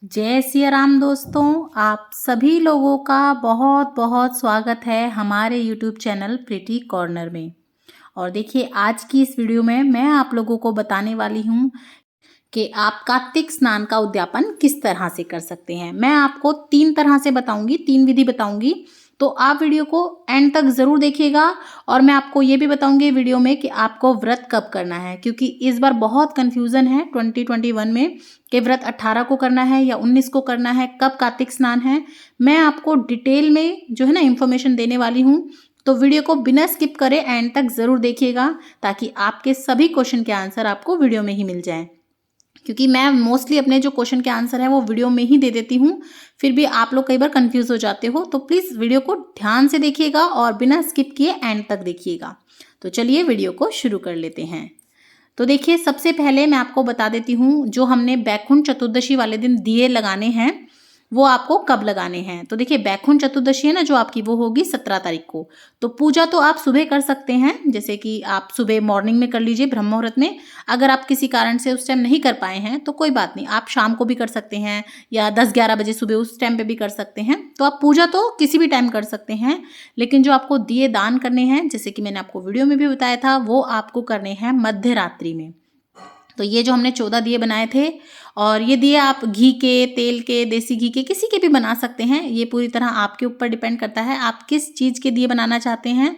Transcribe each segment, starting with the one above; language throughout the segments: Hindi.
जय सिया राम दोस्तों, आप सभी लोगों का बहुत बहुत स्वागत है हमारे YouTube चैनल प्रिटी कॉर्नर में। और देखिए, आज की इस वीडियो में मैं आप लोगों को बताने वाली हूँ कि आप कार्तिक स्नान का उद्यापन किस तरह से कर सकते हैं। मैं आपको 3 तरह से बताऊंगी, 3 विधि बताऊंगी, तो आप वीडियो को एंड तक ज़रूर देखिएगा। और मैं आपको ये भी बताऊंगी वीडियो में कि आपको व्रत कब करना है, क्योंकि इस बार बहुत कन्फ्यूज़न है 2021 में कि व्रत 18 को करना है या 19 को करना है, कब कार्तिक स्नान है। मैं आपको डिटेल में जो है ना इन्फॉर्मेशन देने वाली हूँ, तो वीडियो को बिना स्किप करे एंड तक ज़रूर देखिएगा, ताकि आपके सभी क्वेश्चन के आंसर आपको वीडियो में ही मिल जाएं। क्योंकि मैं मोस्टली अपने जो क्वेश्चन के आंसर है वो वीडियो में ही दे देती हूँ, फिर भी आप लोग कई बार कंफ्यूज हो जाते हो, तो प्लीज़ वीडियो को ध्यान से देखिएगा और बिना स्किप किए एंड तक देखिएगा। तो चलिए वीडियो को शुरू कर लेते हैं। तो देखिए, सबसे पहले मैं आपको बता देती हूँ, जो हमने बैकुंठ चतुर्दशी वाले दिन दिए लगाने हैं वो आपको कब लगाने हैं। तो देखिए, बैकुंठ चतुर्दशी है ना जो आपकी, वो होगी 17 तारीख को। तो पूजा तो आप सुबह कर सकते हैं, जैसे कि आप सुबह मॉर्निंग में कर लीजिए ब्रह्म मुहूर्त में। अगर आप किसी कारण से उस टाइम नहीं कर पाए हैं तो कोई बात नहीं, आप शाम को भी कर सकते हैं या 10-11 बजे सुबह उस टाइम पे भी कर सकते हैं। तो आप पूजा तो किसी भी टाइम कर सकते हैं, लेकिन जो आपको दिए दान करने हैं, जैसे कि मैंने आपको वीडियो में भी बताया था, वो आपको करने हैं मध्य रात्रि में। तो ये जो हमने 14 दिए बनाए थे, और ये दिए आप घी के, तेल के, देसी घी के, किसी के भी बना सकते हैं। ये पूरी तरह आपके ऊपर डिपेंड करता है आप किस चीज़ के दिए बनाना चाहते हैं।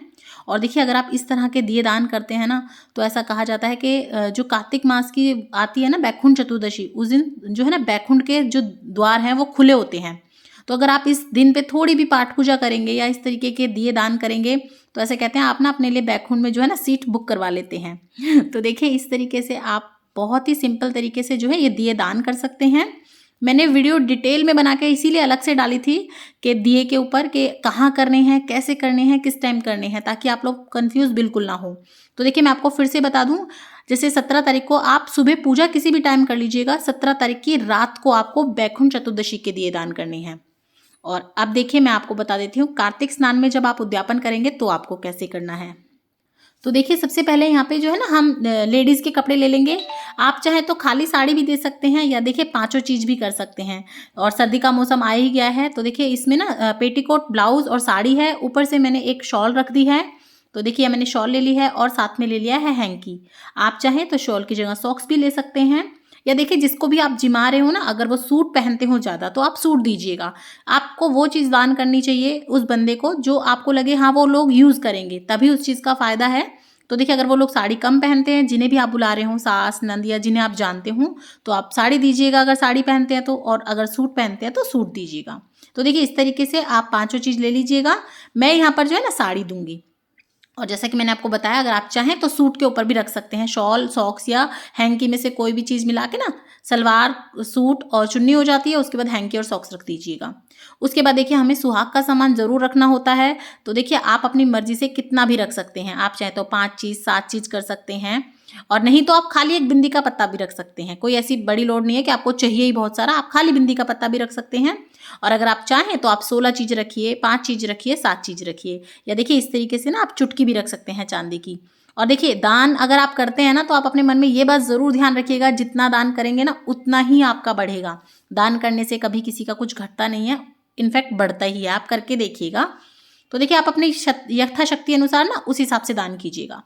और देखिए, अगर आप इस तरह के दिए दान करते हैं ना, तो ऐसा कहा जाता है कि जो कार्तिक मास की आती है ना बैकुंठ चतुर्दशी, उस दिन जो है ना बैकुंठ के जो द्वार हैं वो खुले होते हैं। तो अगर आप इस दिन पे थोड़ी भी पाठ पूजा करेंगे या इस तरीके के दिए दान करेंगे, तो ऐसे कहते हैं आप ना अपने लिए बैकुंठ में जो है ना सीट बुक करवा लेते हैं। तो देखिए, इस तरीके से आप बहुत ही सिंपल तरीके से जो है ये दिए दान कर सकते हैं। मैंने वीडियो डिटेल में बना के इसीलिए अलग से डाली थी कि दिए के ऊपर कि कहाँ करने हैं, कैसे करने हैं, किस टाइम करने हैं, ताकि आप लोग कंफ्यूज बिल्कुल ना हो। तो देखिए, मैं आपको फिर से बता दूं, जैसे 17 तारीख को आप सुबह पूजा किसी भी टाइम कर लीजिएगा, 17 तारीख की रात को आपको बैकुंठ चतुर्दशी के दिए दान करने हैं। और अब देखिए, मैं आपको बता देती हूँ कार्तिक स्नान में जब आप उद्यापन करेंगे तो आपको कैसे करना है। तो देखिए, सबसे पहले यहाँ पे जो है ना हम लेडीज़ के कपड़े ले लेंगे। आप चाहें तो खाली साड़ी भी दे सकते हैं, या देखिए पांचों चीज़ भी कर सकते हैं। और सर्दी का मौसम आ ही गया है, तो देखिए इसमें ना पेटीकोट, ब्लाउज और साड़ी है, ऊपर से मैंने एक शॉल रख दी है। तो देखिए, मैंने शॉल ले ली है और साथ में ले लिया है हैंकी। आप चाहें तो शॉल की जगह सॉक्स भी ले सकते हैं, या देखिए जिसको भी आप जिमा रहे हो ना, अगर वो सूट पहनते हो ज़्यादा तो आप सूट दीजिएगा। आपको वो चीज़ दान करनी चाहिए उस बंदे को जो आपको लगे हाँ वो लोग यूज़ करेंगे, तभी उस चीज़ का फ़ायदा है। तो देखिए, अगर वो लोग साड़ी कम पहनते हैं, जिन्हें भी आप बुला रहे हो, सास, नंद या जिन्हें आप जानते हो, तो आप साड़ी दीजिएगा अगर साड़ी पहनते हैं तो, और अगर सूट पहनते हैं तो सूट दीजिएगा। तो देखिए, इस तरीके से आप पाँचों चीज़ ले लीजिएगा। मैं यहाँ पर जो है ना साड़ी दूंगी। और जैसा कि मैंने आपको बताया, अगर आप चाहें तो सूट के ऊपर भी रख सकते हैं, शॉल, सॉक्स या हैंकी में से कोई भी चीज़ मिला के ना, सलवार, सूट और चुन्नी हो जाती है, उसके बाद हैंकी और सॉक्स रख दीजिएगा। उसके बाद देखिए, हमें सुहाग का सामान ज़रूर रखना होता है। तो देखिए, आप अपनी मर्जी से कितना भी रख सकते हैं, आप चाहे तो 5 चीज़, 7 चीज़ कर सकते हैं, और नहीं तो आप खाली एक बिंदी का पत्ता भी रख सकते हैं। कोई ऐसी बड़ी लोड नहीं है कि आपको चाहिए ही बहुत सारा, आप खाली बिंदी का पत्ता भी रख सकते हैं। और अगर आप चाहें तो आप 16 चीज़ रखिए, 5 चीज़ रखिए, 7 चीज़ रखिए, या देखिए इस तरीके से ना आप चुटकी भी रख सकते हैं चांदी की। और देखिए, दान अगर आप करते हैं ना, तो आप अपने मन में ये बात ज़रूर ध्यान रखिएगा, जितना दान करेंगे ना उतना ही आपका बढ़ेगा। दान करने से कभी किसी का कुछ घटता नहीं है, इनफैक्ट बढ़ता ही है। आप करके देखिएगा। तो देखिए, आप अपनी यथाशक्ति अनुसार ना उस हिसाब से दान कीजिएगा।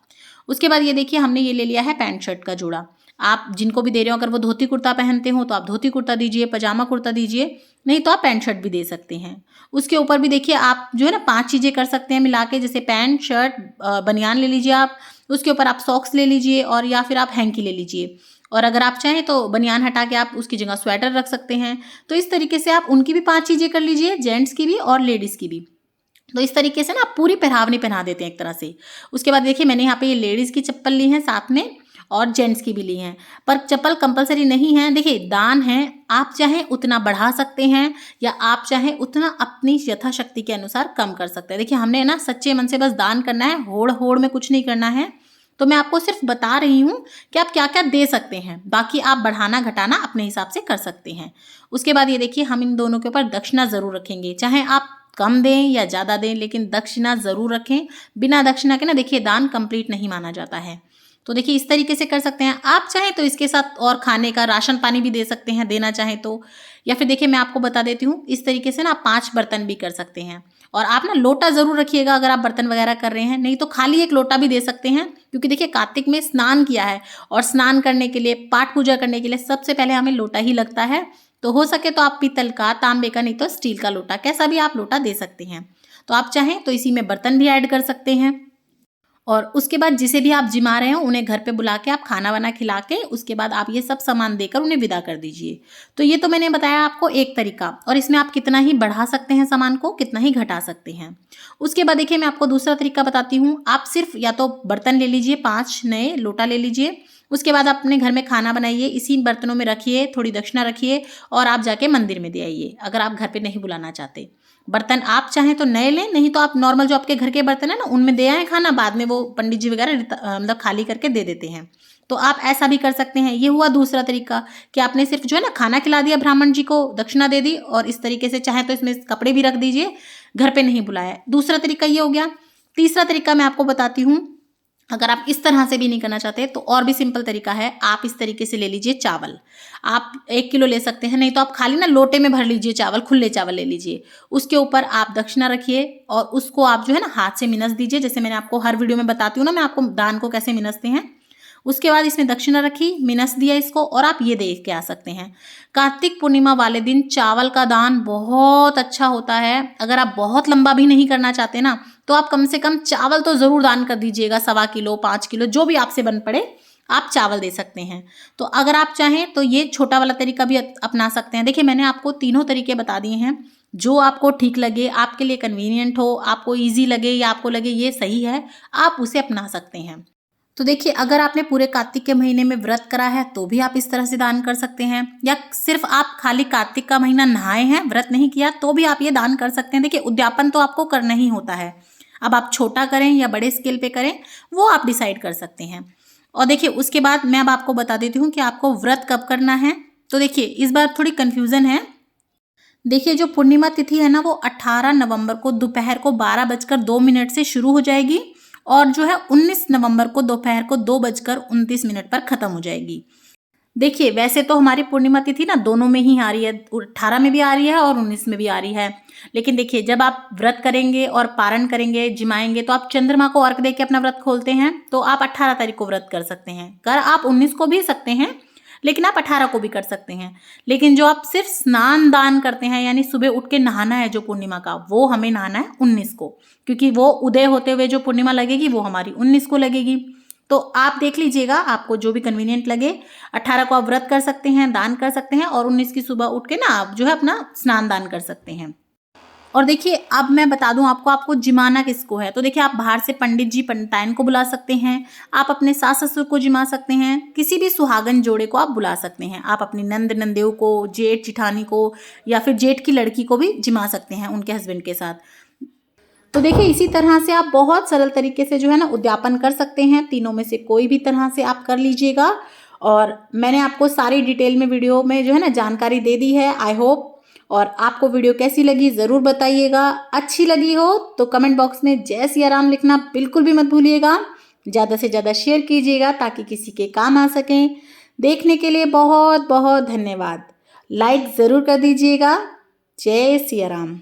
उसके बाद ये देखिए, हमने ये ले लिया है पैंट शर्ट का जोड़ा। आप जिनको भी दे रहे हो, अगर वो धोती कुर्ता पहनते हो तो आप धोती कुर्ता दीजिए, पजामा कुर्ता दीजिए, नहीं तो आप पैंट शर्ट भी दे सकते हैं। उसके ऊपर भी देखिए, आप जो है ना 5 चीज़ें कर सकते हैं मिला के, जैसे पैंट शर्ट, बनियान ले लीजिए आप, उसके ऊपर आप सॉक्स ले लीजिए, और या फिर आप हैंकी ले लीजिए। और अगर आप चाहें तो बनियान हटा के आप उसकी जगह स्वेटर रख सकते हैं। तो इस तरीके से आप उनकी भी 5 चीज़ें कर लीजिए, जेंट्स की भी और लेडीज़ की भी। तो इस तरीके से ना आप पूरी पहरावनी पहना देते हैं एक तरह से। उसके बाद देखिए, मैंने यहाँ पे ये लेडीज़ की चप्पल ली है साथ में, और जेंट्स की भी ली हैं, पर चप्पल कंपलसरी नहीं है। देखिए, दान है, आप चाहें उतना बढ़ा सकते हैं, या आप चाहें उतना अपनी यथाशक्ति के अनुसार कम कर सकते हैं। देखिए, हमने ना सच्चे मन से बस दान करना है, होड़ होड़ में कुछ नहीं करना है। तो मैं आपको सिर्फ बता रही हूँ कि आप क्या क्या दे सकते हैं, बाकी आप बढ़ाना घटाना अपने हिसाब से कर सकते हैं। उसके बाद ये देखिए, हम इन दोनों के ऊपर दक्षिणा ज़रूर रखेंगे, चाहे आप कम दें या ज़्यादा दें, लेकिन दक्षिणा ज़रूर रखें। बिना दक्षिणा के ना देखिए दान कंप्लीट नहीं माना जाता है। तो देखिए इस तरीके से कर सकते हैं। आप चाहें तो इसके साथ और खाने का राशन पानी भी दे सकते हैं, देना चाहें तो। या फिर देखिए मैं आपको बता देती हूँ, इस तरीके से ना आप 5 बर्तन भी कर सकते हैं। और आप ना लोटा ज़रूर रखिएगा अगर आप बर्तन वगैरह कर रहे हैं, नहीं तो खाली एक लोटा भी दे सकते हैं, क्योंकि देखिए कार्तिक में स्नान किया है और स्नान करने के लिए, पाठ पूजा करने के लिए सबसे पहले हमें लोटा ही लगता है। तो हो सके तो आप पीतल का, तांबे का, नहीं तो स्टील का लोटा, कैसा भी आप लोटा दे सकते हैं। तो आप चाहें तो इसी में बर्तन भी ऐड कर सकते हैं। और उसके बाद जिसे भी आप जिमा रहे हो उन्हें घर पे बुला के आप खाना वाना खिला के उसके बाद आप ये सब सामान देकर उन्हें विदा कर दीजिए। तो ये तो मैंने बताया आपको एक तरीका, और इसमें आप कितना ही बढ़ा सकते हैं सामान को, कितना ही घटा सकते हैं। उसके बाद देखिए मैं आपको दूसरा तरीका बताती हूँ। आप सिर्फ या तो बर्तन ले लीजिए, 5 नए लोटा ले लीजिए। उसके बाद आप अपने घर में खाना बनाइए, इसी बर्तनों में रखिए, थोड़ी दक्षिणा रखिए और आप जाके मंदिर में दे आइए, अगर आप घर पे नहीं बुलाना चाहते। बर्तन आप चाहें तो नए लें, नहीं तो आप नॉर्मल जो आपके घर के बर्तन है ना उनमें दे आएँ खाना, बाद में वो पंडित जी वगैरह मतलब खाली करके दे देते हैं। तो आप ऐसा भी कर सकते हैं। ये हुआ दूसरा तरीका कि आपने सिर्फ जो है ना खाना खिला दिया, ब्राह्मण जी को दक्षिणा दे दी, और इस तरीके से चाहे तो इसमें कपड़े भी रख दीजिए, घर पे नहीं बुलाया। दूसरा तरीका ये हो गया। तीसरा तरीका मैं आपको बताती हूँ। अगर आप इस तरह से भी नहीं करना चाहते तो और भी सिंपल तरीका है। आप इस तरीके से ले लीजिए चावल, आप 1 किलो ले सकते हैं, नहीं तो आप खाली ना लोटे में भर लीजिए चावल, खुले चावल ले लीजिए। उसके ऊपर आप दक्षिणा रखिए और उसको आप जो है ना हाथ से मिनस दीजिए, जैसे मैंने आपको हर वीडियो में बताती हूँ ना मैं आपको दान को कैसे मिनसते हैं। उसके बाद इसमें दक्षिणा रखी, मिनस दिया इसको, और आप ये दे के आ सकते हैं। कार्तिक पूर्णिमा वाले दिन चावल का दान बहुत अच्छा होता है। अगर आप बहुत लंबा भी नहीं करना चाहते ना, तो आप कम से कम चावल तो ज़रूर दान कर दीजिएगा, 1.25 किलो, 5 किलो, जो भी आपसे बन पड़े आप चावल दे सकते हैं। तो अगर आप चाहें तो ये छोटा वाला तरीका भी अपना सकते हैं। देखिए मैंने आपको तीनों तरीके बता दिए हैं, जो आपको ठीक लगे, आपके लिए कन्वीनियंट हो, आपको ईजी लगे या आपको लगे ये सही है, आप उसे अपना सकते हैं। तो देखिए अगर आपने पूरे कार्तिक के महीने में व्रत करा है तो भी आप इस तरह से दान कर सकते हैं, या सिर्फ आप खाली कार्तिक का महीना नहाए हैं, व्रत नहीं किया, तो भी आप ये दान कर सकते हैं। देखिए उद्यापन तो आपको करना ही होता है, अब आप छोटा करें या बड़े स्केल पे करें वो आप डिसाइड कर सकते हैं। और देखिए उसके बाद मैं अब आपको बता देती हूँ कि आपको व्रत कब करना है। तो देखिए इस बार थोड़ी कन्फ्यूज़न है। देखिए जो पूर्णिमा तिथि है ना वो 18 नवंबर को दोपहर को 12:02 से शुरू हो जाएगी, और जो है 19 नवंबर को दोपहर को 2:29 पर ख़त्म हो जाएगी। देखिए वैसे तो हमारी पूर्णिमा तिथि ना दोनों में ही आ रही है, 18 में भी आ रही है और 19 में भी आ रही है। लेकिन देखिए जब आप व्रत करेंगे और पारण करेंगे, जिमाएंगे, तो आप चंद्रमा को अर्घ दे के अपना व्रत खोलते हैं, तो आप 18 तारीख को व्रत कर सकते हैं। कर आप 19 को भी सकते हैं, लेकिन आप 18 को भी कर सकते हैं। लेकिन जो आप सिर्फ स्नान दान करते हैं, यानी सुबह उठ के नहाना है जो पूर्णिमा का, वो हमें नहाना है 19 को, क्योंकि वो उदय होते हुए जो पूर्णिमा लगेगी वो हमारी 19 को लगेगी। तो आप देख लीजिएगा, आपको जो भी कन्वीनियंट लगे। 18 को आप व्रत कर सकते हैं, दान कर सकते हैं, और 19 की सुबह उठ के ना आप जो है अपना स्नान दान कर सकते हैं। और देखिए अब मैं बता दूं आपको जिमाना किसको है। तो देखिए आप बाहर से पंडित जी, पंडिताइन को बुला सकते हैं, आप अपने सास ससुर को जिमा सकते हैं, किसी भी सुहागन जोड़े को आप बुला सकते हैं। आप अपनी नंद नंदेव को, जेठ जिठानी को, या फिर जेठ की लड़की को भी जिमा सकते हैं उनके हस्बैंड के साथ। तो देखिए इसी तरह से आप बहुत सरल तरीके से जो है ना उद्यापन कर सकते हैं। तीनों में से कोई भी तरह से आप कर लीजिएगा। और मैंने आपको सारी डिटेल में वीडियो में जो है ना जानकारी दे दी है, आई होप। और आपको वीडियो कैसी लगी ज़रूर बताइएगा। अच्छी लगी हो तो कमेंट बॉक्स में जय सिया राम लिखना बिल्कुल भी मत भूलिएगा। ज़्यादा से ज़्यादा शेयर कीजिएगा ताकि किसी के काम आ सकें। देखने के लिए बहुत बहुत धन्यवाद। लाइक ज़रूर कर दीजिएगा। जय सिया राम।